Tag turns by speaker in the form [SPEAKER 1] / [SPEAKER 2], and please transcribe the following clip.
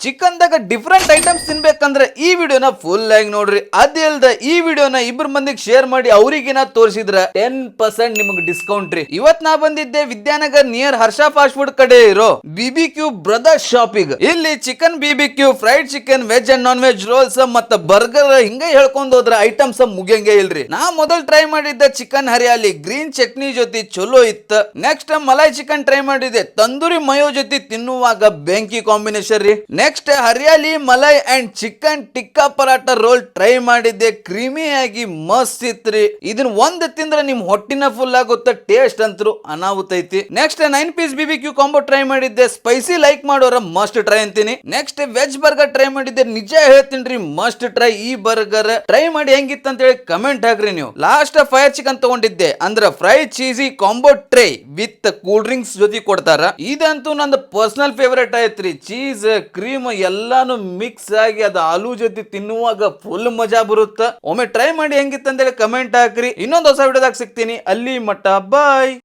[SPEAKER 1] Chicken ದಾಗ different items ತಿನ್ಬೇಕಂದ್ರೆ ಈ ವಿಡಿಯೋನ ಫುಲ್ ಆಗಿ ನೋಡ್ರಿ. ಅದೇ ಅಲ್ದ ಈ ವಿಡಿಯೋನ ಇಬ್ರು ಮಂದಿಗೆ ಶೇರ್ ಮಾಡಿ ಅವ್ರಿಗೇನ ತೋರಿಸಿದ್ರ 10% ನಿಮಗೆ ಡಿಸ್ಕೌಂಟ್ ರೀ. ಇವತ್ ನಾ ಬಂದಿದ್ದೆ Vidyanagar near Harsha fast food ಕಡೆ ಇರೋ BBQ ಬ್ರದರ್ ಶಾಪಿಂಗ್. ಇಲ್ಲಿ chicken BBQ, fried chicken, veg and non veg rolls ಮತ್ತ ಬರ್ಗರ್ ಹಿಂಗ ಹೇಳ್ಕೊಂಡ್ ಹೋದ್ರ ಐಟಮ್ಸ್ ಮುಗಿಯಂಗೆ ಇಲ್ರಿ. ನಾ ಮೊದಲ್ ಟ್ರೈ ಮಾಡಿದ್ದೆ ಚಿಕನ್ ಹರಿಯಾಲಿ ಗ್ರೀನ್ ಚಟ್ನಿ ಜೊತೆ ಚಲೋ ಇತ್ತ. ನೆಕ್ಸ್ಟ್ ಮಲೈ ಚಿಕನ್ ಟ್ರೈ ಮಾಡಿದ್ದೆ ತಂದೂರಿ ಮಯೋ ಜೊತೆ ತಿನ್ನುವಾಗ ಬೆಂಕಿ ಕಾಂಬಿನೇಷನ್ ರೀ. Next hariyali malai and chicken tikka paratha roll try ಮಾಡಿದ್ದೆ, ಕ್ರೀಮಿ ಆಗಿ ಮಸ್ತ್ ಇತ್ರಿ. ಇದನ್ನ ಒಂದ್ ತಿಂದ್ರೆ ನಿಮ್ ಹೊಟ್ಟಿನ ಫುಲ್ ಆಗುತ್ತೆ, ಟೇಸ್ಟ್ ಅಂತೂ ಅನಾಹುತ ಐತಿ. Next 9 piece BBQ combo try ಮಾಡಿದ್ದೆ, ಸ್ಪೈಸಿ ಲೈಕ್ ಮಾಡೋರ ಮಸ್ಟ್ ಟ್ರೈ ಅಂತೀನಿ. ನೆಕ್ಸ್ಟ್ ವೆಜ್ ಬರ್ಗರ್ ಟ್ರೈ ಮಾಡಿದ್ದೆ, ನಿಜ ಹೇಳ್ತೀನಿ ಮಸ್ಟ್ ಟ್ರೈ. ಈ ಬರ್ಗರ್ ಟ್ರೈ ಮಾಡಿ ಹೆಂಗಿತ್ತು ಅಂತ ಹೇಳಿ ಕಮೆಂಟ್ ಹಾಕ್ರಿ ನೀವು. ಲಾಸ್ಟ್ ಫೈರ್ ಚಿಕನ್ ತಗೊಂಡಿದ್ದೆ, ಅಂದ್ರೆ fry cheesy combo try with cool drinks ಜೊತೆ ಕೊಡ್ತಾರ. ಇದಂತೂ ನಂದು ಪರ್ಸನಲ್ ಫೇವರೇಟ್ ಐತ್ರಿ. ಚೀಸ್ ಕ್ರೀಮ್ ಎಲ್ಲಾನು ಮಿಕ್ಸ್ ಆಗಿ ಅದು ಆಲೂ ಜೊತೆ ತಿನ್ನುವಾಗ ಫುಲ್ ಮಜಾ ಬರುತ್ತೆ. ಒಮ್ಮೆ ಟ್ರೈ ಮಾಡಿ ಹೆಂಗಿತ್ತು ಅಂತ ಹೇಳಿ ಕಮೆಂಟ್ ಹಾಕ್ರಿ. ಇನ್ನೊಂದು ಹೊಸ ವಿಡಿಯೋದಾಗ ಸಿಗ್ತೀನಿ. ಅಲ್ಲಿ ಮಟ್ಟ ಬಾಯ್.